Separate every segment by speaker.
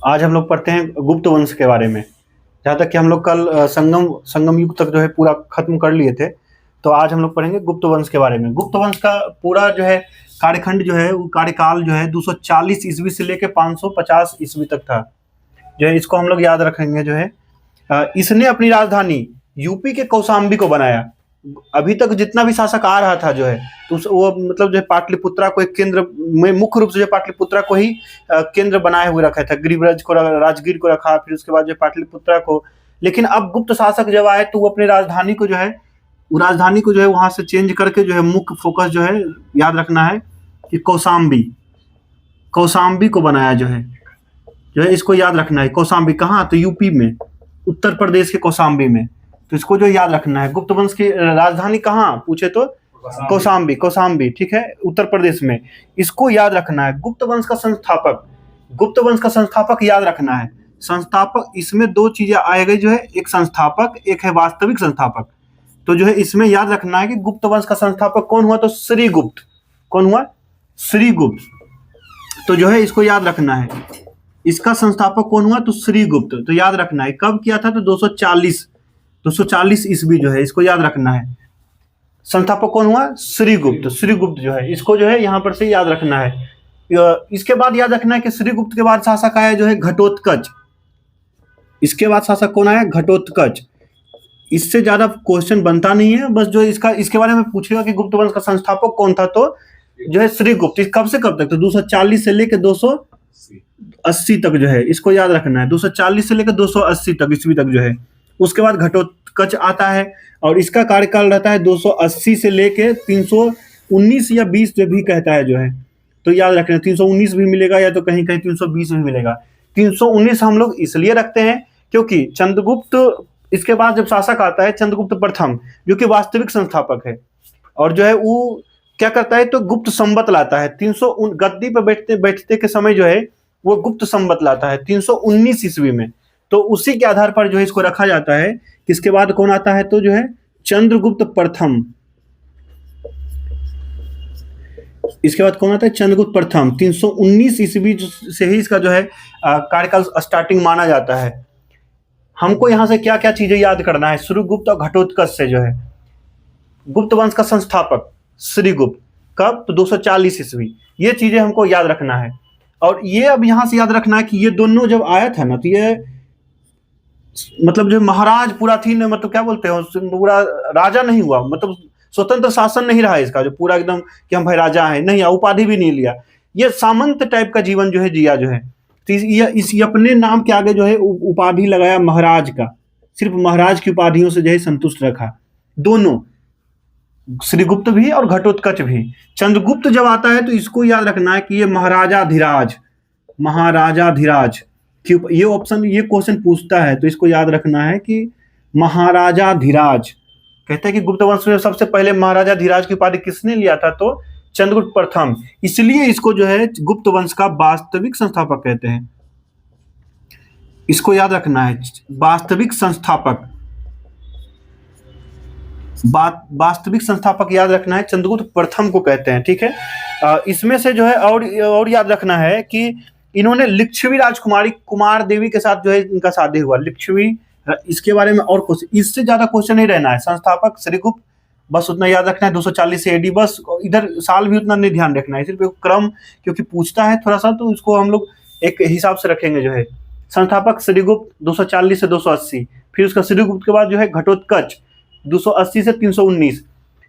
Speaker 1: आज हम लोग पढ़ते हैं गुप्त वंश के बारे में। जहाँ तक कि हम लोग कल संगम युग तक जो है पूरा खत्म कर लिए थे, तो आज हम लोग पढ़ेंगे गुप्त वंश के बारे में। गुप्त वंश का पूरा जो है कार्यखंड जो है, वो कार्यकाल जो है 240 ईस्वी से लेकर 550 ईस्वी तक था। जो है इसको हम लोग याद रखेंगे। जो है इसने अपनी राजधानी यूपी के कौशाम्बी को बनाया। अभी तक जितना भी शासक आ रहा था जो है, तो वो मतलब जो है पाटलिपुत्रा को एक केंद्र में, मुख्य रूप से जो पाटलिपुत्रा को ही केंद्र बनाए हुए रखा था। गिरिब्रज को, राजगीर को रखा, फिर उसके बाद जो पाटलिपुत्रा को। लेकिन अब गुप्त शासक जब आए तो वो अपनी राजधानी को जो है, वो राजधानी को जो है वहां से चेंज करके जो है मुख्य फोकस जो है याद रखना है कि कौशाम्बी, कौशाम्बी को बनाया। जो है इसको याद रखना है। कौशाम्बी कहाँ? तो यूपी में, उत्तर प्रदेश के कौशाम्बी में। तो इसको जो याद रखना है। गुप्त वंश की राजधानी कहाँ पूछे तो कौशाम्बी, कौशाम्बी, ठीक है, उत्तर प्रदेश में। इसको याद रखना है। गुप्त वंश का संस्थापक, गुप्त वंश का संस्थापक याद रखना है। संस्थापक, इसमें दो चीजें आएगी जो है, एक संस्थापक, एक है वास्तविक संस्थापक। तो जो है इसमें याद रखना है कि गुप्त वंश का संस्थापक कौन हुआ? तो श्रीगुप्त। कौन हुआ? श्रीगुप्त। तो जो है इसको याद रखना है। इसका संस्थापक कौन हुआ? तो श्रीगुप्त। तो याद रखना है कब किया था? तो 240 ईस्वी जो है, इसको याद रखना है। संस्थापक कौन हुआ? श्रीगुप्त। श्रीगुप्त जो है, इसको जो है यहाँ पर से याद रखना है। इसके बाद याद रखना है कि श्रीगुप्त के बाद शासक आया जो है घटोत्कच। इसके बाद शासक कौन आया? घटोत्कच। इससे ज्यादा क्वेश्चन बनता नहीं है, बस जो इसका, इसके बारे में पूछेगा कि गुप्त वंश का संस्थापक कौन था, तो जो है श्रीगुप्त। कब से कब तक? तो 240 से लेकर 280 तक जो है, इसको याद रखना है। 240 से लेकर 280 तक ईस्वी तक जो है। उसके बाद घटोत्कच आता है और इसका कार्यकाल रहता है 280 से लेके 319 या 20 जो भी कहता है जो है। तो याद रखना, 319 भी मिलेगा या तो कहीं कहीं 320 भी मिलेगा। 319 हम लोग इसलिए रखते हैं क्योंकि चंद्रगुप्त, इसके बाद जब शासक आता है चंद्रगुप्त प्रथम, जो कि वास्तविक संस्थापक है, और जो है वो क्या करता है? तो गुप्त संवत लाता है। 300 गद्दी पर बैठते के समय जो है वो गुप्त संवत लाता है 319 ईस्वी में। तो उसी के आधार पर जो है इसको रखा जाता है। किसके बाद कौन आता है? तो जो है चंद्रगुप्त प्रथम। इसके बाद कौन आता है? चंद्रगुप्त प्रथम। 319 ईस्वी से ही इसका जो है कार्यकाल स्टार्टिंग माना जाता है। हमको यहाँ से क्या क्या चीजें याद करना है? श्रीगुप्त और घटोत्कच से जो है गुप्त वंश का संस्थापक श्रीगुप्त, कब? तो 240 ईस्वी। ये चीजें हमको याद रखना है। और ये अब यहाँ से याद रखना है कि ये दोनों जब आया था ना, तो ये मतलब जो महाराज पूरा थी ना, मतलब क्या बोलते हैं, पूरा राजा नहीं हुआ, मतलब स्वतंत्र शासन नहीं रहा इसका, जो पूरा एकदम कि हम भाई राजा हैं, नहीं, उपाधि भी नहीं लिया। ये सामंत टाइप का जीवन जो है जिया जो है। तो इस अपने नाम के आगे जो है उपाधि लगाया महाराज का, सिर्फ महाराज की उपाधियों से जो है संतुष्ट रखा। दोनों, श्रीगुप्त भी और घटोत्कच भी। चंद्रगुप्त जब आता है तो इसको याद रखना है कि ये महाराजाधिराज, महाराजाधिराज, ये ऑप्शन, ये क्वेश्चन पूछता है, तो इसको याद रखना है कि महाराजाधिराज। कहते हैं कि गुप्त वंश में सबसे पहले महाराजाधिराज की उपाधि किसने लिया था? तो चंद्रगुप्त प्रथम। इसलिए इसको जो है गुप्त वंश का वास्तविक संस्थापक कहते हैं। इसको याद रखना है, वास्तविक संस्थापक, वास्तविक संस्थापक याद रखना है, चंद्रगुप्त प्रथम को कहते हैं, ठीक है। इसमें से जो है और याद रखना है कि इन्होंने लिच्छवी राजकुमारी कुमार देवी के साथ जो है इनका शादी हुआ। लिच्छवी, इसके बारे में और कुछ, इससे ज्यादा क्वेश्चन नहीं रहना है। संस्थापक श्रीगुप्त, बस उतना याद रखना है। 240 से एडी, बस इधर साल भी उतना नहीं ध्यान रखना है, सिर्फ क्रम क्योंकि पूछता है थोड़ा सा, तो उसको हम लोग एक हिसाब से रखेंगे। जो है संस्थापक श्रीगुप्त 240 से 280, फिर उसका श्रीगुप्त के बाद जो है घटोत्कच 280 से 319।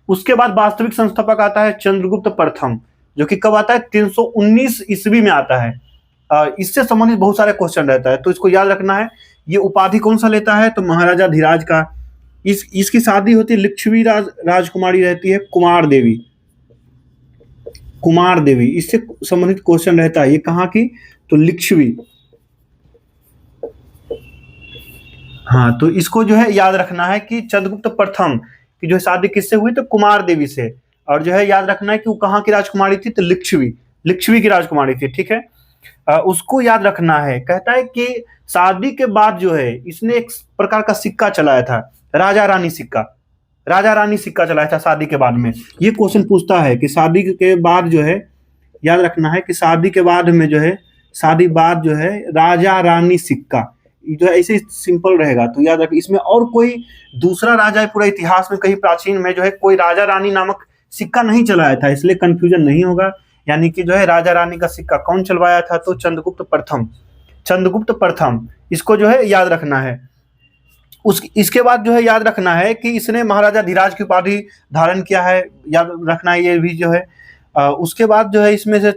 Speaker 1: उसके बाद वास्तविक संस्थापक आता है चंद्रगुप्त प्रथम, जो कि कब आता है? 319 ईस्वी में आता है। इससे संबंधित बहुत सारे क्वेश्चन रहता है, तो इसको याद रखना है। ये उपाधि कौन सा लेता है? तो महाराजाधिराज का। इसकी शादी होती है, लिच्छवी राजकुमारी रहती है कुमार देवी, कुमार देवी। इससे संबंधित क्वेश्चन रहता है। ये कहाँ की? तो लिच्छवी। हाँ, तो इसको जो है याद रखना है कि चंद्रगुप्त प्रथम की जो शादी किससे हुई? तो कुमार देवी से। और जो है याद रखना है कि वो कहाँ की राजकुमारी थी? तो लिच्छवी, लिच्छवी की राजकुमारी थी, ठीक है। उसको याद रखना है। कहता है कि शादी के बाद जो है इसने एक प्रकार का सिक्का चलाया था, राजा रानी सिक्का, राजा रानी सिक्का चलाया था शादी के बाद में। ये क्वेश्चन पूछता है कि शादी के बाद जो है, याद रखना है कि शादी के बाद में जो है शादी बाद जो है राजा रानी सिक्का, ये जो है ऐसे सिंपल रहेगा तो याद रख, इसमें और कोई दूसरा राजा है पूरा इतिहास में कहीं प्राचीन में जो है कोई राजा रानी नामक सिक्का नहीं चलाया था, इसलिए कंफ्यूजन नहीं होगा। यानी कि जो है राजा रानी का सिक्का कौन चलवाया था, तो चंद्रगुप्त प्रथम, चंद्रगुप्त प्रथम, इसको जो है याद रखना है। इसके बाद जो है याद रखना है कि इसने महाराजा धीराज की उपाधि धारण किया है, याद रखना है ये भी जो है। उसके बाद जो है इसमें से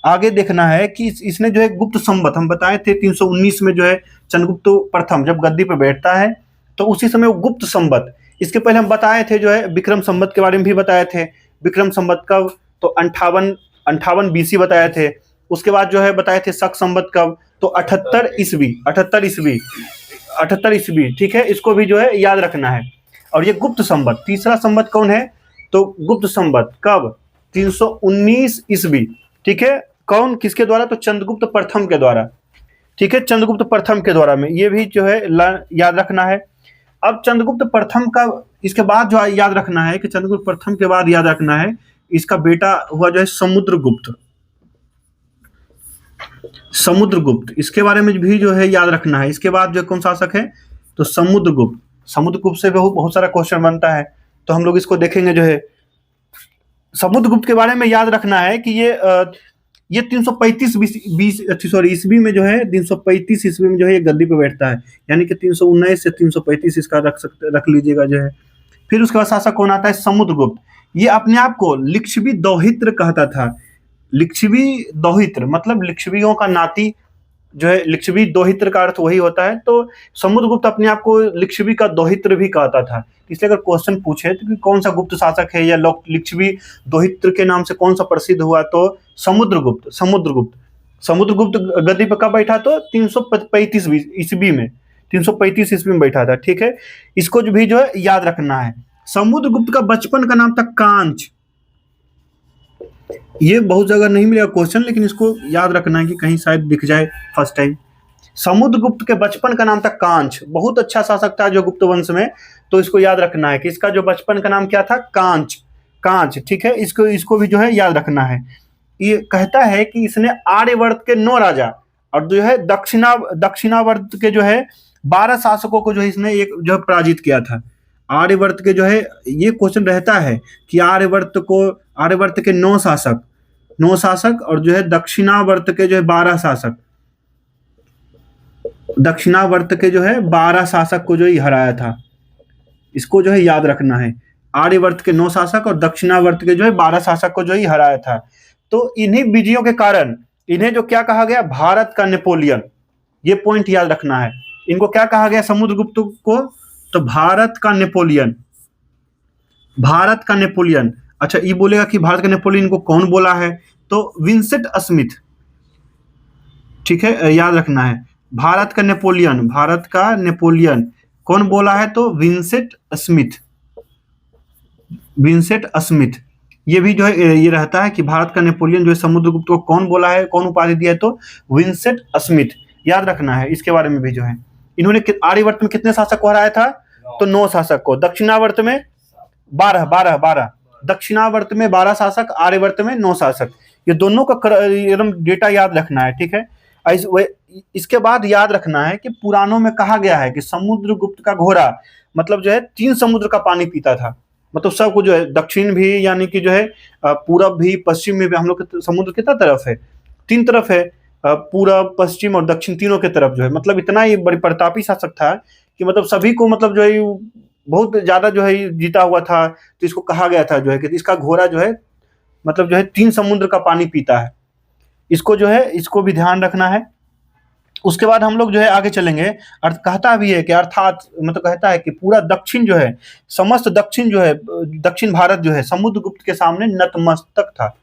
Speaker 1: आगे देखना है कि इसने जो है गुप्त संवत, हम बताए थे 319 में जो है चंद्रगुप्त प्रथम जब गद्दी पर बैठता है तो उसी समय वो गुप्त संवत, इसके पहले हम बताए थे जो है विक्रम संवत के बारे में भी बताए थे। विक्रम संवत कब, तो 58 BC बताए थे। उसके बाद जो है बताए थे शक संवत कब, तो 78 ईस्वी, ठीक है, इसको भी जो है याद रखना है। और ये गुप्त संवत, तीसरा संवत कौन है, तो गुप्त संवत कब, 319 ईस्वी, ठीक है, कौन किसके द्वारा, तो चंद्रगुप्त प्रथम के द्वारा, ठीक है, चंद्रगुप्त प्रथम के द्वारा में, ये भी जो है याद रखना है। अब चंद्रगुप्त प्रथम का इसके बाद जो याद रखना है कि चंद्रगुप्त प्रथम के बाद याद रखना है इसका बेटा हुआ जो है समुद्रगुप्त, समुद्रगुप्त, इसके बारे में भी जो है याद रखना है। इसके बाद जो कौन शासक है, तो समुद्रगुप्त, समुद्रगुप्त से बहुत सारा क्वेश्चन बनता है तो हम लोग इसको देखेंगे जो है। समुद्रगुप्त के बारे में याद रखना है कि ये 335 ईस्वी में जो है 335 ईस्वी में जो है ये गद्दी पे बैठता है, यानी कि 319 से 335 इसका रख लीजिएगा जो है। फिर उसके बाद शासक कौन आता है, समुद्रगुप्त, ये अपने आप को लिच्छवी दौहित्र कहता था। लिच्छवी दौहित्र मतलब लिच्छवियों का नाती जो है, लिच्छवी दौहित्र का अर्थ वही होता है, तो समुद्रगुप्त अपने आप को लिच्छवी का दौहित्र भी कहता था। इसलिए अगर क्वेश्चन पूछे तो कौन सा गुप्त शासक है या लिच्छवी दौहित्र के नाम से कौन सा प्रसिद्ध हुआ, तो समुद्रगुप्त, समुद्रगुप्त गद्दी पर कब बैठा, तो 335 ईस्वी में, 335 ईस्वी में बैठा था, ठीक है, इसको भी जो है याद रखना है। समुद्रगुप्त का बचपन का नाम था कांच, ये बहुत जगह नहीं मिलेगा क्वेश्चन, लेकिन इसको याद रखना है कि कहीं शायद दिख जाए फर्स्ट टाइम। समुद्रगुप्त के बचपन का नाम था कांच, बहुत अच्छा शासक था जो गुप्त वंश में, तो इसको याद रखना है कि इसका जो बचपन का नाम क्या था, कांच, कांच, ठीक है, इसको भी जो है याद रखना है। ये कहता है कि इसने आर्यवर्त के 9 राजा और जो है दक्षिणावर्त के जो है 12 शासकों को जो है इसने एक जो है पराजित किया था। आर्यवर्त के जो है ये क्वेश्चन रहता है कि आर्यवर्त के 9 शासक और जो है दक्षिणावर्त के जो है 12 शासक, दक्षिणावर्त के जो है 12 शासक को जो है हराया था, इसको जो है याद रखना है। आर्यवर्त के 9 शासक और दक्षिणावर्त के जो है 12 शासक को जो है हराया था। तो इन्हीं विजयों के कारण इन्हें जो क्या कहा गया, भारत का नेपोलियन, ये पॉइंट याद रखना है। इनको क्या कहा गया समुद्रगुप्त को, तो भारत का नेपोलियन, भारत का नेपोलियन। अच्छा, ये बोलेगा कि भारत का नेपोलियन को कौन बोला है, तो विंसेंट स्मिथ, ठीक है, याद रखना है। भारत का नेपोलियन कौन बोला है, तो विंसेंट स्मिथ। ये भी जो है ये रहता है कि भारत का नेपोलियन जो है समुद्रगुप्त को कौन बोला है, कौन उपाधि दिया है, तो विंसेंट स्मिथ, याद रखना है। इसके बारे में भी जो है इन्होंने आर्यवर्त में कितने शासक को हराया था, तो 9 शासक को, दक्षिणावर्त में 12, दक्षिणावर्त में 12 शासक, आर्यवर्त में 9 शासक, ये दोनों का एकदम डेटा याद रखना है, ठीक है। इसके बाद याद रखना है कि पुराणों में कहा गया है कि समुद्रगुप्त का घोड़ा मतलब जो है 3 समुद्र का पानी पीता था, मतलब सब कुछ जो है दक्षिण भी, यानी कि जो है पूरब भी, पश्चिम में भी, हम लोग के समुद्र कितना तरफ है, 3 तरफ है, पूरब, पश्चिम और दक्षिण, तीनों के तरफ जो है, मतलब इतना ये बड़ी प्रतापी शासक था कि मतलब सभी को मतलब जो है बहुत ज्यादा जो है जीता हुआ था। तो इसको कहा गया था जो है कि इसका घोड़ा जो है मतलब जो है 3 समुद्र का पानी पीता है, इसको जो है इसको भी ध्यान रखना है। उसके बाद हम लोग जो है आगे चलेंगे। अर्थ कहता भी है कि अर्थात मतलब कहता है कि पूरा दक्षिण जो है, समस्त दक्षिण जो है, दक्षिण भारत जो है समुद्रगुप्त के सामने नतमस्तक था,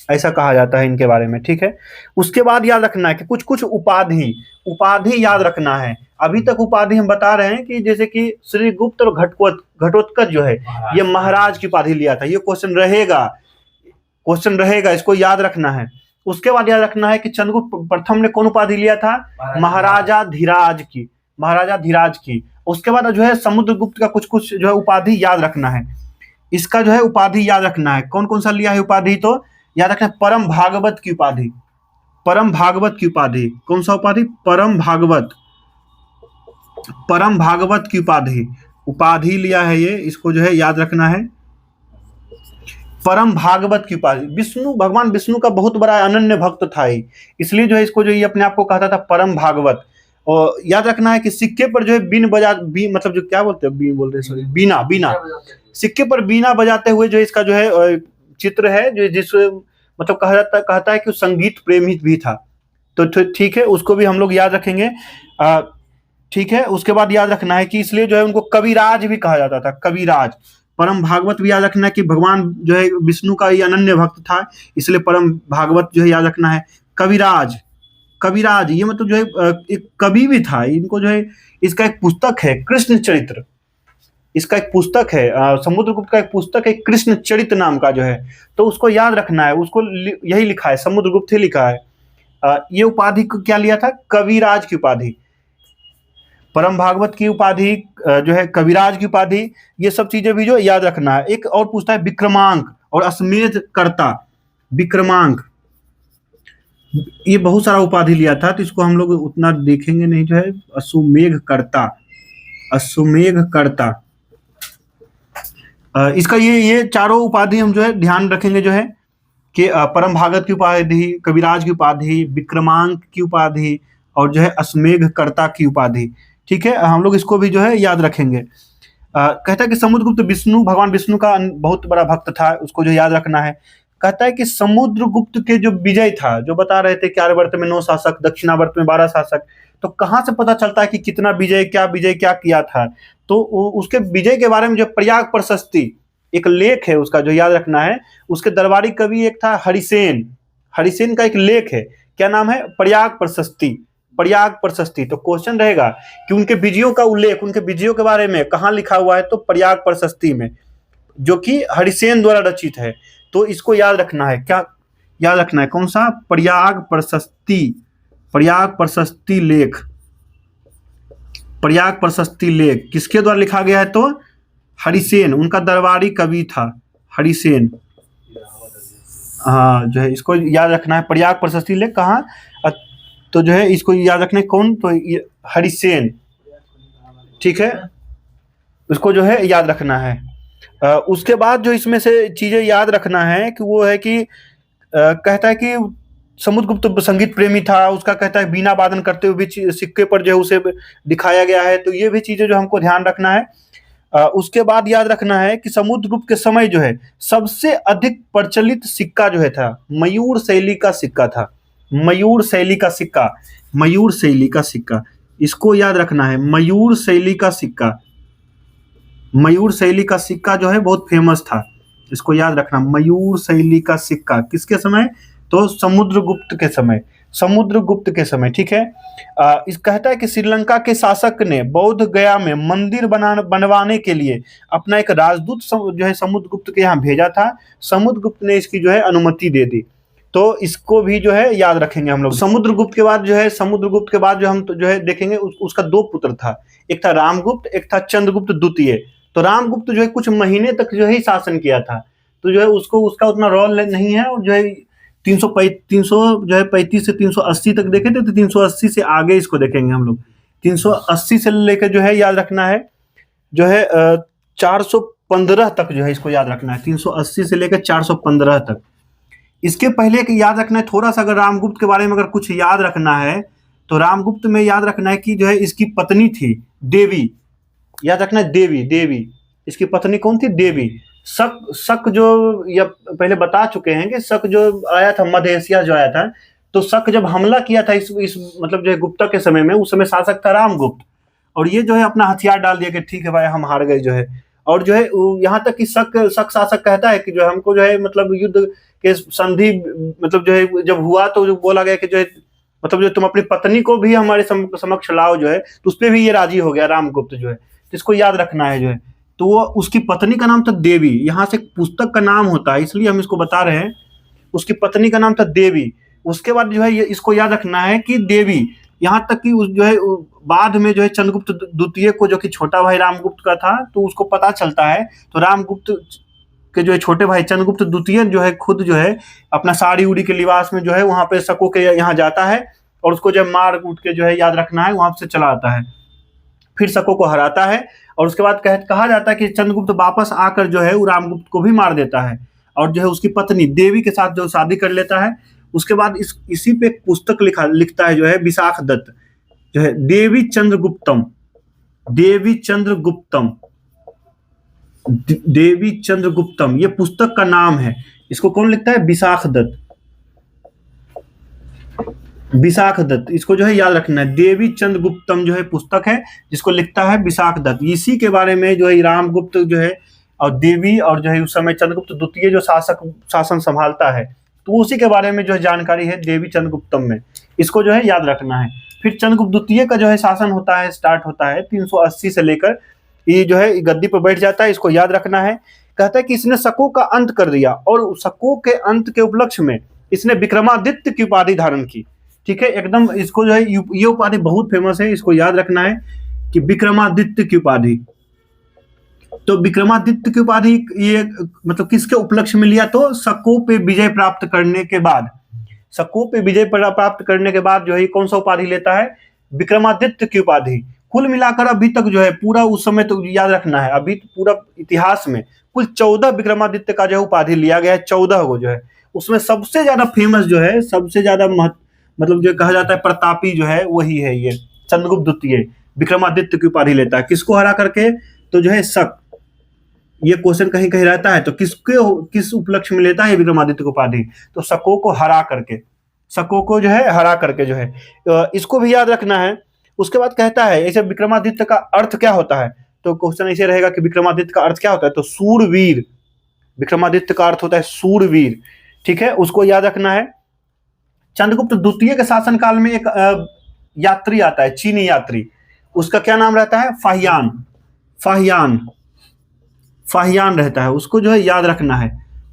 Speaker 1: ऐसा कहा जाता है इनके बारे में, ठीक है। उसके बाद याद रखना है कि कुछ उपाधि याद रखना है। अभी तक उपाधि हम बता रहे हैं कि जैसे कि श्रीगुप्त और घटोत्कच जो है ये महाराज की उपाधि लिया था, ये क्वेश्चन रहेगा, इसको याद रखना है। उसके बाद याद रखना है कि चंद्रगुप्त प्रथम ने कौन उपाधि लिया था, महाराजा धीराज की। उसके बाद जो है समुद्रगुप्त का कुछ जो है उपाधि याद रखना है। इसका जो है उपाधि याद रखना है, कौन कौन सा लिया है उपाधि, तो याद रखना परम भागवत की उपाधि, परम भागवत की उपाधि। कौन सा उपाधि? परम भागवत। परम भागवत की उपाधि लिया है ये, इसको जो है याद रखना है। परम भागवत की उपाधि। विष्णु, भगवान विष्णु का बहुत बड़ा अनन्य भक्त था ये, इसलिए जो है इसको जो ये अपने आप को कहता था परम भागवत। और याद रखना है कि सिक्के पर जो है मतलब जो क्या बोलते हैं, बीन बोल रहे, सॉरी, बीना, बीना। सिक्के पर बीना बजाते हुए जो इसका जो है चित्र है, जो जिस मतलब कहता है कि संगीत प्रेमी भी था। तो ठीक है, उसको भी हम लोग याद रखेंगे। ठीक है, उसके बाद याद रखना है कि इसलिए जो है उनको कविराज भी कहा जाता था, कविराज। परम भागवत भी याद रखना है कि भगवान जो है विष्णु का ये अनन्य भक्त था, इसलिए परम भागवत जो है याद रखना है। कविराज, कविराज ये मतलब जो है एक कवि भी था। इनको जो है, इसका एक पुस्तक है कृष्ण चरित्र, इसका एक पुस्तक है, समुद्रगुप्त का एक पुस्तक है कृष्ण चरित्र नाम का जो है, तो उसको याद रखना है। उसको यही लिखा है, समुद्रगुप्त ही लिखा है। ये उपाधि को क्या लिया था? कविराज की उपाधि। परम भागवत की उपाधि, जो है कविराज की उपाधि, ये सब चीजें भी जो याद रखना है। एक और पूछता है विक्रमांक और अश्वमेध कर्ता। विक्रमांक, ये बहुत सारा उपाधि लिया था, तो इसको हम लोग उतना देखेंगे नहीं, जो है अश्वमेध कर्ता, अश्वमेध कर्ता। इसका ये चारों उपाधि हम जो है ध्यान रखेंगे, जो है कि परम भागवत की उपाधि, कविराज की उपाधि, विक्रमांक की उपाधि और जो है अश्वमेध कर्ता की उपाधि। ठीक है, हम लोग इसको भी जो है याद रखेंगे। कहता है कि समुद्रगुप्त विष्णु, भगवान विष्णु का बहुत बड़ा भक्त था, उसको जो याद रखना है। कहता है कि समुद्रगुप्त के जो विजय था, जो बता रहे थे कि आर्यावर्त में 9 शासक, दक्षिणावर्त में 12 शासक, तो कहाँ से पता चलता है कि कितना विजय क्या किया था? तो उसके विजय के बारे में जो प्रयाग प्रशस्ति एक लेख है उसका, जो याद रखना है। उसके दरबारी कवि एक था हरिसेन, हरिसेन का एक लेख है, क्या नाम है? प्रयाग प्रशस्ति, प्रयाग प्रशस्ति। तो क्वेश्चन रहेगा कि उनके विजयों का उल्लेख, उनके विजयों के बारे में कहाँ लिखा हुआ है? तो प्रयाग प्रशस्ति में, जो कि हरिसेन द्वारा रचित है। तो इसको याद रखना है। क्या याद रखना है? कौन सा? प्रयाग प्रशस्ति, प्रयाग प्रशस्ति लेख। प्रयाग प्रशस्ति लेख किसके द्वारा लिखा गया है? तो हरिसेन, उनका दरबारी कवि था हरिसेन। हाँ, जो है इसको याद रखना है। प्रयाग प्रशस्ति लेख कहाँ? तो जो है इसको याद रखना है, कौन? तो हरिसेन। ठीक है, उसको जो है याद रखना है। उसके बाद जो इसमें से चीजें याद रखना है कि वो है कि कहता है कि समुद्रगुप्त संगीत प्रेमी था, उसका कहता है बीना वादन करते हुए भी सिक्के पर जो है उसे दिखाया गया है। तो ये भी चीजें जो हमको ध्यान रखना है। उसके बाद याद रखना है कि समुद्रगुप्त के समय जो है सबसे अधिक प्रचलित सिक्का जो है था मयूर शैली का सिक्का था। मयूर शैली का सिक्का, मयूर शैली का सिक्का, इसको याद रखना है। मयूर शैली का सिक्का, मयूर शैली का सिक्का जो है बहुत फेमस था, इसको याद रखना। मयूर शैली का सिक्का किसके समय? तो समुद्रगुप्त के समय, समुद्रगुप्त के समय। ठीक है, इस कहता है कि श्रीलंका के शासक ने बौद्ध गया में मंदिर बनवाने के लिए अपना एक राजदूत जो है समुद्रगुप्त के यहाँ भेजा था। समुद्रगुप्त ने इसकी जो है अनुमति दे दी। तो इसको भी जो है याद रखेंगे हम लोग। समुद्रगुप्त के बाद जो है, समुद्रगुप्त के बाद जो हम जो है देखेंगे, उसका 2 पुत्र था, एक था रामगुप्त, एक था चंद्रगुप्त द्वितीय। तो रामगुप्त जो है कुछ महीने तक जो है शासन किया था, तो जो है उसको उसका उतना रोल नहीं है। और जो है 300 जो है 35 से 380 तक देखे थे, तो 380 से आगे इसको देखेंगे हम लोग। 380 से लेकर जो है याद रखना है, जो है 415 तक जो है इसको याद रखना है। 380 से लेकर 415 तक। इसके पहले कि याद रखना है थोड़ा सा, अगर रामगुप्त के बारे में अगर कुछ याद रखना है, तो रामगुप्त में याद रखना है कि जो है इसकी पत्नी थी देवी। याद रखना है देवी, देवी इसकी पत्नी कौन थी? देवी। शक जो या पहले बता चुके हैं कि शक जो आया था, मध्य एशिया जो आया था, तो शक जब हमला किया था इस मतलब जो है गुप्ता के समय में, उस समय शासक था रामगुप्त। और ये जो है अपना हथियार डाल दिया कि ठीक है भाई हम हार गए जो है। और जो है यहाँ तक कि शक शासक कहता है कि जो हमको जो है मतलब युद्ध के संधि मतलब जो है जब हुआ, तो जो बोला गया कि जो है मतलब जो तुम अपनी पत्नी को भी हमारे समक्ष लाओ जो है, तो उस पर भी ये राजी हो गया रामगुप्त जो है। तो इसको याद रखना है जो है। तो वो उसकी पत्नी का नाम था देवी, यहाँ से पुस्तक का नाम होता है इसलिए हम इसको बता रहे हैं। उसकी पत्नी का नाम था देवी। उसके बाद जो है इसको याद रखना है कि देवी, यहाँ तक कि उस जो है बाद में जो है चंद्रगुप्त द्वितीय को, जो कि छोटा भाई रामगुप्त का था, तो उसको पता चलता है। तो रामगुप्त के जो है छोटे भाई चंद्रगुप्त द्वितीय जो है खुद जो है अपना साड़ी उड़ी के लिबास में जो है वहां पे शकों के यहाँ जाता है और उसको जब मार उठ के जो है याद रखना है वहां से चला आता है, फिर शकों को हराता है और उसके बाद कहा जाता है कि चंद्रगुप्त वापस आकर जो है वो रामगुप्त को भी मार देता है और जो है उसकी पत्नी देवी के साथ जो शादी कर लेता है। उसके बाद इसी पे एक पुस्तक लिखता है जो है विशाख दत्त, जो है देवी चंद्रगुप्तम, देवी चंद्रगुप्तम, देवी चंद्रगुप्तम ये पुस्तक का नाम है। इसको कौन लिखता है? विशाख दत्त, विशाख दत्त, इसको जो है याद रखना है। देवी चंद्रगुप्तम जो है पुस्तक है जिसको लिखता है विशाख दत्त। इसी के बारे में जो है रामगुप्त जो है और देवी और जो है उस समय चंद्रगुप्त द्वितीय जो शासन संभालता है तो उसी के बारे में जो है जानकारी है देवी चंद्रगुप्तम में, इसको जो है याद रखना है। फिर चंद्रगुप्त द्वितीय का जो है शासन होता है, स्टार्ट होता है 380 से लेकर ये जो है गद्दी पर बैठ जाता है, इसको याद रखना है। कहता है कि इसने शकों का अंत कर दिया और शकों के अंत के उपलक्ष्य में इसने विक्रमादित्य की उपाधि धारण की। ठीक है, एकदम इसको जो है ये उपाधि बहुत फेमस है, इसको याद रखना है कि विक्रमादित्य की उपाधि। तो विक्रमादित्य की उपाधि ये मतलब किसके उपलक्ष्य में लिया? तो शकों पे विजय प्राप्त करने के बाद, शकों पे विजय प्राप्त करने के बाद जो है कौन सा उपाधि लेता है? विक्रमादित्य की उपाधि। कुल मिलाकर अभी तक जो है पूरा उस समय तो याद रखना है, अभी पूरा इतिहास में कुल 14 विक्रमादित्य का जो है उपाधि लिया गया है, 14 को जो है। उसमें सबसे ज्यादा फेमस जो है, सबसे ज्यादा मतलब जो कहा जाता है प्रतापी जो है वही है ये चंद्रगुप्त द्वितीय, विक्रमादित्य की उपाधि लेता है। किसको हरा करके? तो जो है शक, ये क्वेश्चन कहीं कहीं रहता है तो किस उपलक्ष्य में लेता है विक्रमादित्य की उपाधि? तो शकों को हरा करके, शकों को जो है हरा करके जो है, इसको भी याद रखना है। उसके बाद कहता है ऐसे विक्रमादित्य का अर्थ क्या होता है? तो क्वेश्चन ऐसे रहेगा कि विक्रमादित्य का अर्थ क्या होता है? तो सूरवीर, विक्रमादित्य का अर्थ होता है सूरवीर। ठीक है, उसको याद रखना है। चंद्रगुप्त द्वितीय के शासनकाल में एक यात्री आता है, चीनी यात्री, उसका क्या नाम रहता है? फाहियान, फाहियान, फाहियान रहता है, उसको जो है याद रखना है।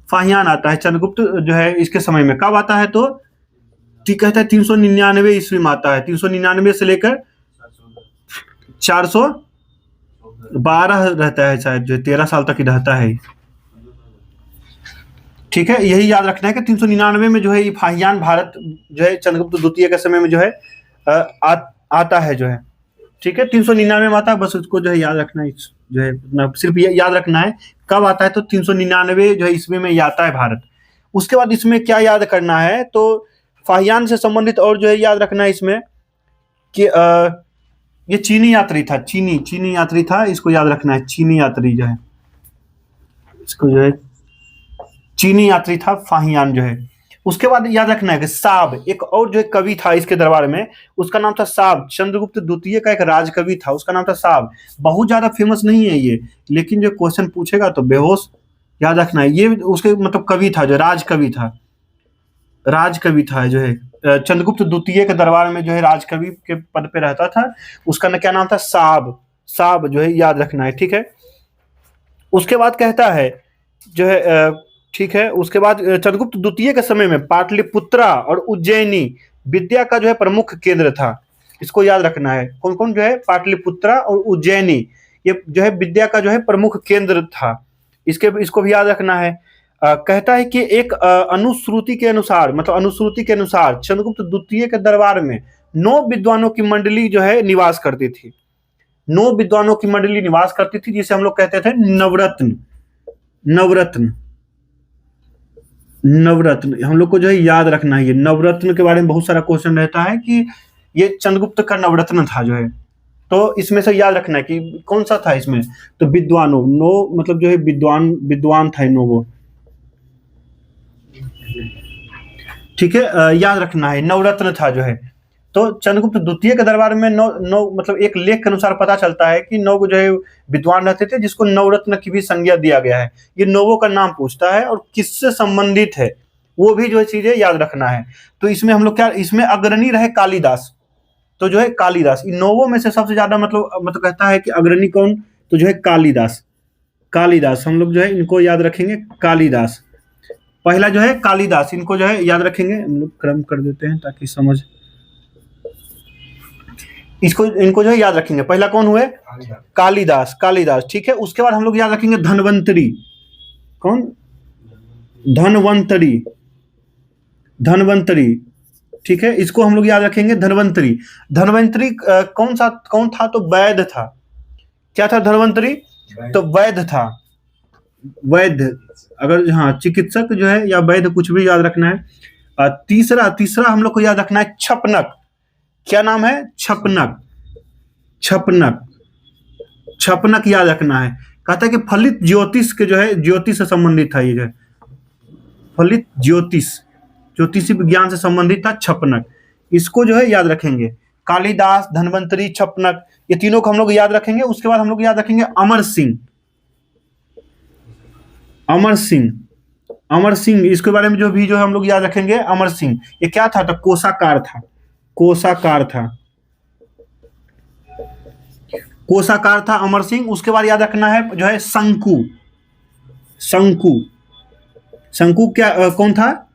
Speaker 1: फाहियान आता है चंद्रगुप्त जो है इसके समय में, कब आता है? तो ठीक कहता है 399 ईस्वी में आता है, 399 से लेकर 412 रहता है शायद, जो 13 साल तक ही रहता है। ठीक है, यही याद रखना है कि 399 में जो है फाहियान भारत जो है चंद्रगुप्त द्वितीय के समय में जो है आता है जो है। ठीक है, 399 में आता है, बस उसको जो है याद रखना है, जो है सिर्फ याद रखना है कब आता है। तो 399 जो है ईस्वी में आता है भारत। उसके बाद इसमें क्या याद करना है? तो फाहियान से संबंधित और जो है याद रखना है इसमें कि ये चीनी यात्री था, चीनी यात्री था, इसको याद रखना है। चीनी यात्री जो है, इसको जो है चीनी यात्री था फाहियान जो है। उसके बाद याद रखना है कि साब, एक और जो कवि था इसके दरबार में, उसका नाम था साब। चंद्रगुप्त द्वितीय का एक राजकवि था, उसका नाम था साब। बहुत ज्यादा फेमस नहीं है ये, लेकिन जो क्वेश्चन पूछेगा तो बेहोश याद रखना है। ये उसके मतलब कवि था, जो राजकवि था, राजकवि था जो है चंद्रगुप्त द्वितीय के दरबार में जो है राजकवि के पद पे रहता था। उसका क्या नाम था? साब, साब जो है याद रखना है। ठीक है, उसके बाद कहता है जो है ठीक है, उसके बाद चंद्रगुप्त द्वितीय के समय में पाटलिपुत्रा और उज्जैनी विद्या का जो है प्रमुख केंद्र था, इसको याद रखना है। कौन कौन जो है? पाटलिपुत्रा और उज्जैनी, ये जो है विद्या का जो है प्रमुख केंद्र था। इसको भी याद रखना है। कहता है कि एक अनुश्रुति के अनुसार, मतलब अनुश्रुति के अनुसार चंद्रगुप्त द्वितीय के दरबार में 9 विद्वानों की मंडली जो है निवास करती थी, 9 विद्वानों की मंडली निवास करती थी, जिसे हम लोग कहते थे नवरत्न, नवरत्न, नवरत्न। हम लोग को जो है याद रखना है, ये नवरत्न के बारे में बहुत सारा क्वेश्चन रहता है कि ये चंद्रगुप्त का नवरत्न था जो है। तो इसमें से याद रखना है कि कौन सा था इसमें? तो विद्वानों, 9 मतलब जो है विद्वान था 9 वो। ठीक है, याद रखना है नवरत्न था जो है। तो चंद्रगुप्त द्वितीय के दरबार में 9 मतलब एक लेख के अनुसार पता चलता है कि 9 जो है विद्वान रहते थे, जिसको नवरत्न की भी संज्ञा दिया गया है। ये 9 का नाम पूछता है और किससे संबंधित है वो भी जो है चीजें याद रखना है। तो इसमें हम लोग क्या, इसमें अग्रणी रहे कालिदास, तो जो है कालिदास इन 9 में से सबसे ज्यादा मतलब कहता है कि अग्रणी कौन? तो जो है कालिदास, कालिदास हम लोग जो है इनको याद रखेंगे। कालिदास पहला जो है कालिदास, इनको जो है याद रखेंगे। हम लोग क्रम कर देते हैं ताकि समझ, इनको जो है याद रखेंगे। पहला कौन हुए? कालिदास, कालिदास। ठीक है, उसके बाद हम लोग याद रखेंगे धनवंतरी। कौन? धनवंतरी, धनवंतरी, ठीक है, इसको हम लोग याद रखेंगे धनवंतरी। धनवंतरी कौन था? तो वैद्य था। क्या था धनवंतरी? तो वैद्य था, वैद्य। अगर हाँ चिकित्सक जो है या वैद्य कुछ भी याद रखना है। तीसरा हम लोग को याद रखना है छपनक। क्या नाम है? छपनक, छपनक, छपनक याद रखना है। कहता है कि फलित ज्योतिष के जो है ज्योतिष से संबंधित था, ये जो है फलित ज्योतिष, ज्योतिषी विज्ञान से संबंधित था छपनक। इसको जो है याद रखेंगे। कालिदास, धनवंतरी, छपनक, ये तीनों को हम लोग याद रखेंगे। उसके बाद हम लोग याद रखेंगे अमर सिंह। अमर सिंह, अमर सिंह, इसके बारे में जो हम लोग याद रखेंगे अमर सिंह। ये क्या था? तो कोषाकार था, कोषाकार था, कोषाकार था अमर सिंह। उसके बाद याद रखना है जो है शंकु। शंकु, शंकु क्या कौन था?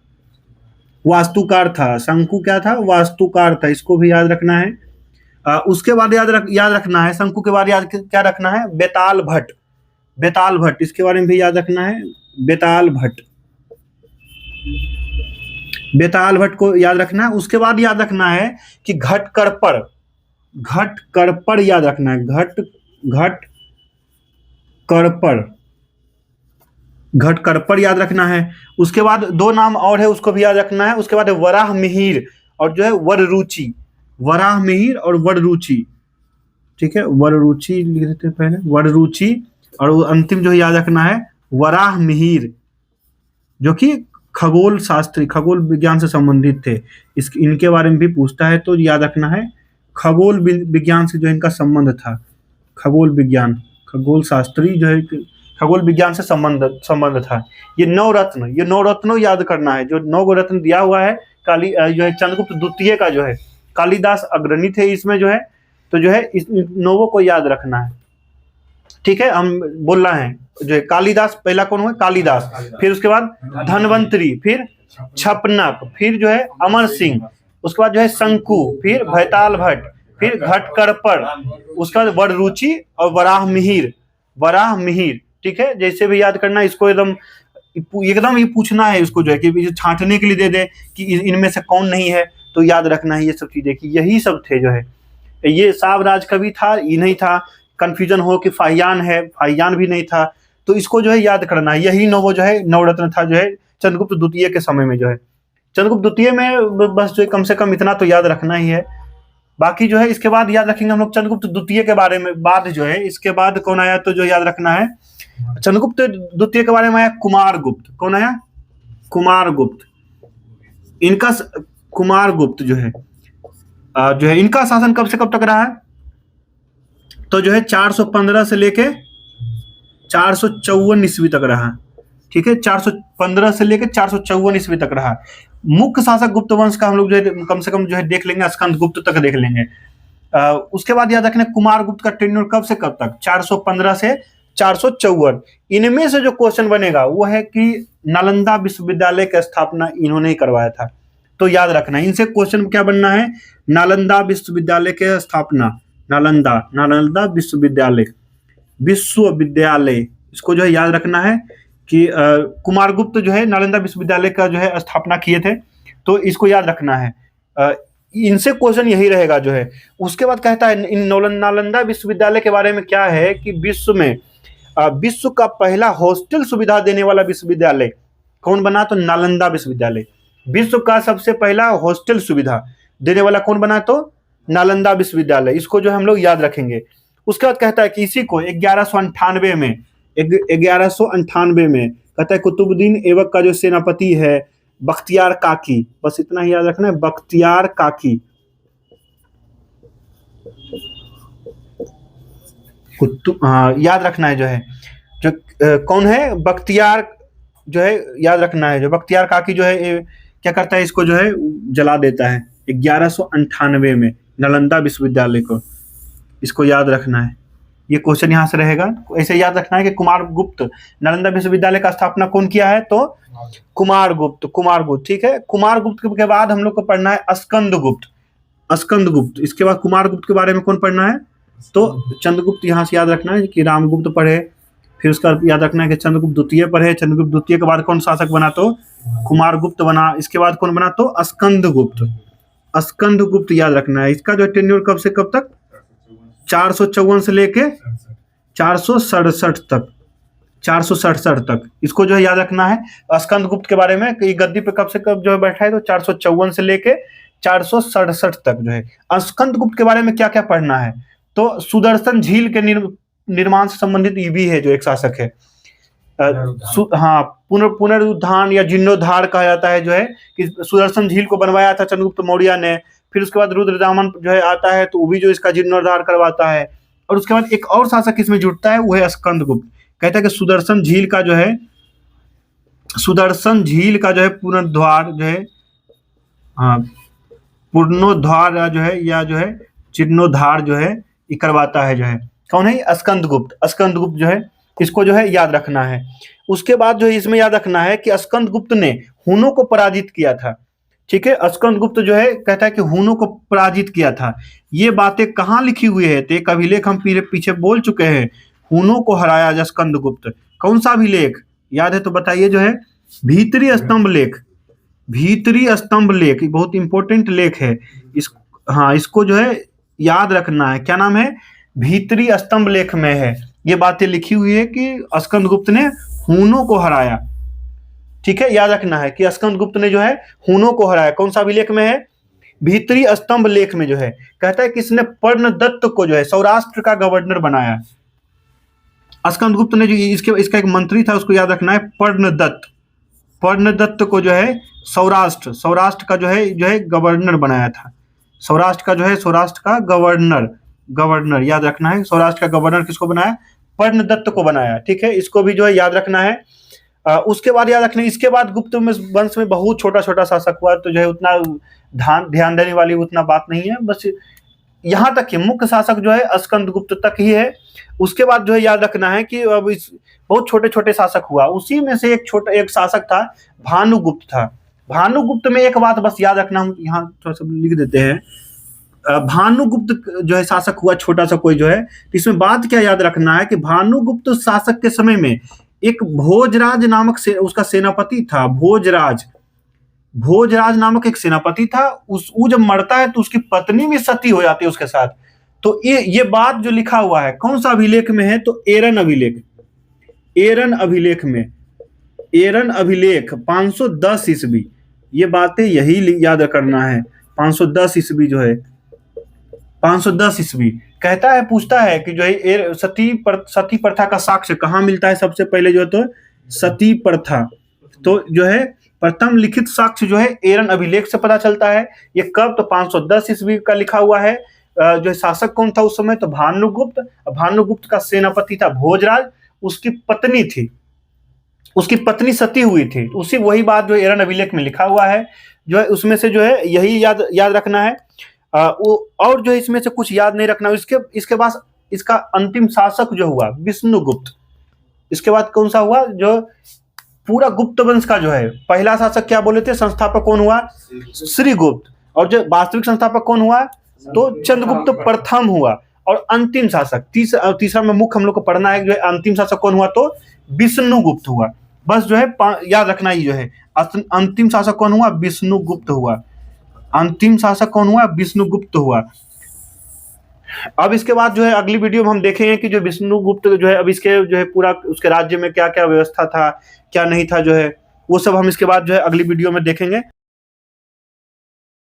Speaker 1: वास्तुकार था। शंकु क्या था? वास्तुकार था। इसको भी याद रखना है। उसके बाद याद रखना है शंकु के बाद क्या रखना है? बेताल भट्ट, बेताल भट्ट, इसके बारे में भी याद रखना है। बेताल भट्ट, बेताल भट्ट को याद रखना है। उसके बाद याद रखना है कि घटकरपड़, घटकरपड़ याद रखना है। घटकरपड़, घटकरपड़ याद रखना है। उसके बाद दो नाम और है, उसको भी याद रखना है। उसके बाद वराह मिहिर और जो है वररुचि, वराह मिहिर और वररुचि, ठीक है, वररुचि लिख देते हैं पहले, वररुचि। और अंतिम जो याद रखना है वराह मिहिर, जो कि खगोल शास्त्री, खगोल विज्ञान से संबंधित थे। इनके बारे में भी पूछता है, तो याद रखना है खगोल विज्ञान से जो इनका संबंध था, खगोल विज्ञान, खगोल शास्त्री जो है खगोल विज्ञान से संबंध था। ये नौ रत्नों याद करना है। जो 9 रत्न दिया हुआ है जो है चंद्रगुप्त द्वितीय का जो है, कालिदास अग्रणी थे इसमें जो है, तो जो है इस 9 को याद रखना है। ठीक है, हम बोल रहे हैं जो है कालिदास, पहला कौन हुआ? कालिदास, फिर उसके बाद धनवंतरी, फिर छपनक, फिर जो है अमर सिंह, उसके बाद जो है शंकु, फिर भैताल भट्ट, फिर घटकरपड़, उसके बाद वररुचि और वराह मिहिर, वराह मिहिर। ठीक है, जैसे भी याद करना, इसको एकदम ये पूछना है इसको जो है कि छांटने के लिए दे दे कि इनमें से कौन नहीं है, तो याद रखना है ये सब चीजें कि यही सब थे जो है। ये सावराज कवि था, ये नहीं था। कंफ्यूजन हो कि फाहियान है, फाहियान भी नहीं था। तो इसको जो है याद करना है। यही 9 जो है नवरत्न था जो है चंद्रगुप्त द्वितीय के समय में जो है। चंद्रगुप्त द्वितीय में बस जो है कम से कम इतना तो याद रखना ही है। बाकी जो है इसके बाद याद रखेंगे हम लोग चंद्रगुप्त द्वितीय के बारे में। बाद जो है इसके बाद कौन आया, तो जो याद रखना है चंद्रगुप्त द्वितीय के बारे में आया कुमारगुप्त। कौन आया? कुमारगुप्त। इनका कुमारगुप्त जो है इनका शासन कब से कब तक रहा है? तो जो है 415 से लेके 454 ईस्वी तक रहा। ठीक है, 415 से लेके 454 ईस्वी तक रहा। मुख्य शासक गुप्त वंश का हम लोग जो है कम से कम जो है देख लेंगे, स्कंद गुप्त तक देख लेंगे। उसके बाद याद रखना कुमार गुप्त का टेन्योर कब से कब तक? 415 से 454। इनमें से जो क्वेश्चन बनेगा वो है कि नालंदा विश्वविद्यालय की स्थापना इन्होंने ही करवाया था, तो याद रखना इनसे क्वेश्चन क्या बनना है? नालंदा विश्वविद्यालय की स्थापना, नालंदा विश्वविद्यालय, इसको जो है याद रखना है कि कुमारगुप्त जो है नालंदा विश्वविद्यालय का जो है स्थापना किए थे, तो इसको याद रखना है। इनसे क्वेश्चन यही रहेगा जो है। उसके बाद कहता है इन नालंदा विश्वविद्यालय के बारे में क्या है कि विश्व का पहला हॉस्टल सुविधा देने वाला विश्वविद्यालय कौन बना? तो नालंदा विश्वविद्यालय। विश्व का सबसे पहला हॉस्टल सुविधा देने वाला कौन बना? तो नालंदा विश्वविद्यालय। इसको जो हम लोग याद रखेंगे। उसके बाद कहता है कि इसी को 1198 में कहता है कुतुबुद्दीन ऐबक का जो सेनापति है बख्तियार काकी, बस इतना ही याद रखना है, बख्तियार काकी। याद रखना है जो है जो कौन है? बख्तियार जो है याद रखना है। जो बख्तियार काकी जो है क्या करता है? इसको जो है जला देता है 1198 में नालंदा विश्वविद्यालय को। इसको याद रखना है, ये क्वेश्चन यहाँ से रहेगा। ऐसे याद रखना है कि कुमारगुप्त, नालंदा विश्वविद्यालय का स्थापना कौन किया है? तो कुमारगुप्त। ठीक है, कुमारगुप्त के बाद हम लोग को पढ़ना है स्कंदगुप्त। इसके बाद कुमारगुप्त के बारे में कौन पढ़ना है? तो चंद्रगुप्त यहाँ से याद रखना है कि रामगुप्त पढ़े, फिर उसका याद रखना है कि चंद्रगुप्त द्वितीय पर है। चंद्रगुप्त द्वितीय के बाद कौन शासक बना? तो कुमारगुप्त बना। इसके बाद कौन बना? तो स्कंदगुप्त। स्कंदगुप्त याद रखना है। इसका जो है टेन्योर कब से कब तक? 454 से लेके 467 तक। 467 तक इसको जो है याद रखना है स्कंदगुप्त के बारे में कि गद्दी पे कब से कब जो है बैठा है, तो 454 से लेके 467 तक जो है। स्कंदगुप्त के बारे में क्या क्या पढ़ना है? तो सुदर्शन झील के निर्माण से संबंधित ये भी है जो एक शासक है। हाँ, पुनरुत्थान या जीर्णोद्धार कहा जाता है जो है कि सुदर्शन झील को बनवाया था चंद्रगुप्त मौर्य ने। फिर उसके बाद रुद्रदामन जो है आता है, तो वो भी जो इसका जीर्णोद्धार करवाता है। और उसके बाद एक और शासक इसमें जुड़ता है, वो है स्कंदगुप्त। कहता है कि सुदर्शन झील का जो है पुनरुद्धार जो है, हाँ, पूर्णोद्धार जो है या जो है जीर्णोद्धार जो है ये करवाता है जो है। कौन है? स्कंदगुप्त। स्कंदगुप्त जो है इसको जो है याद रखना है। उसके बाद जो है इसमें याद रखना है कि स्कंदगुप्त ने हुनों को पराजित किया था। ठीक है, स्कंदगुप्त जो है कहता है कि हुनों को पराजित किया था। ये बातें कहाँ लिखी हुई है? तो एक अभिलेख हम पीछे बोल चुके हैं, हुनों को हराया स्कंदगुप्त। कौन सा अभिलेख याद है तो बताइए जो है? भीतरी स्तंभ लेख। भीतरी स्तंभ लेख बहुत इंपॉर्टेंट लेख है। इसको जो है याद रखना है। क्या नाम है? भीतरी स्तंभ लेख में है ये बातें लिखी हुई है कि स्कंदगुप्त ने हुनों को हराया। ठीक है, याद रखना है कि स्कंदगुप्त ने जो है हुनों को हराया। कौन सा अभिलेख में है? भीतरी स्तंभ लेख में जो है। कहता है कि इसने पर्णदत्त को जो है सौराष्ट्र का गवर्नर बनाया। स्कंदगुप्त ने जो इसका एक मंत्री था, उसको याद रखना है, पर्णदत्त। पर्णदत्त को जो है सौराष्ट्र का जो है गवर्नर बनाया था। सौराष्ट्र का गवर्नर याद रखना है। सौराष्ट्र का गवर्नर किसको बनाया? पर्णदत्त को बनाया। ठीक है, इसको भी जो है याद रखना है। उसके बाद याद रखना, इसके बाद गुप्त वंश में बहुत छोटा छोटा शासक हुआ, तो जो है उतना ध्यान देने वाली उतना बात नहीं है। बस यहाँ तक मुख्य शासक जो है स्कंदगुप्त तक ही है। उसके बाद जो है याद रखना है कि अब इस बहुत छोटे छोटे शासक हुआ, उसी में से एक शासक था भानुगुप्त था। भानुगुप्त में एक बात बस याद रखना, हम यहाँ थोड़ा सा लिख देते हैं। भानुगुप्त जो है शासक हुआ छोटा सा कोई जो है, इसमें बात क्या याद रखना है कि भानुगुप्त शासक के समय में एक भोजराज नामक उसका सेनापति था। भोजराज नामक एक सेनापति था। वो जब मरता है तो उसकी पत्नी भी सती हो जाती है उसके साथ। तो ये बात जो लिखा हुआ है कौन सा अभिलेख में है? तो एरन अभिलेख 510 ईस्वी। ये बातें यही याद करना है। 510 ईस्वी जो है, 510 ईस्वी कहता है, पूछता है कि जो है सती प्रथा का साक्ष्य कहाँ मिलता है? सबसे पहले जो है तो सती प्रथा, तो जो है प्रथम लिखित साक्ष्य जो है एरन अभिलेख से पता चलता है। ये कब? तो 510 ईस्वी का लिखा हुआ है। जो शासक कौन था उस समय? तो भानुगुप्त का सेनापति था भोजराज। उसकी पत्नी थी, उसकी पत्नी सती हुई थी। उसी वही बात जो एरन अभिलेख में लिखा हुआ है जो है, उसमें से जो है यही याद रखना है। और जो इसमें से कुछ याद नहीं रखना। इसके बाद इसका अंतिम शासक जो हुआ विष्णुगुप्त। इसके बाद कौन सा हुआ? जो पूरा गुप्त वंश का जो है पहला शासक क्या बोले थे? संस्थापक कौन हुआ? श्रीगुप्त। और जो वास्तविक संस्थापक कौन हुआ? तो चंद्रगुप्त प्रथम हुआ। और अंतिम शासक तीसरा में मुख्य हम लोग को पढ़ना है जो है अंतिम शासक कौन हुआ? तो विष्णुगुप्त हुआ। बस जो है याद रखना ही जो है अंतिम शासक कौन हुआ? विष्णुगुप्त हुआ। अंतिम शासक कौन हुआ? विष्णुगुप्त हुआ। अब इसके बाद जो है अगली वीडियो में हम देखेंगे कि जो विष्णुगुप्त जो है अब इसके जो है पूरा उसके राज्य में क्या क्या व्यवस्था था, क्या नहीं था जो है, वो सब हम इसके बाद जो है अगली वीडियो में देखेंगे।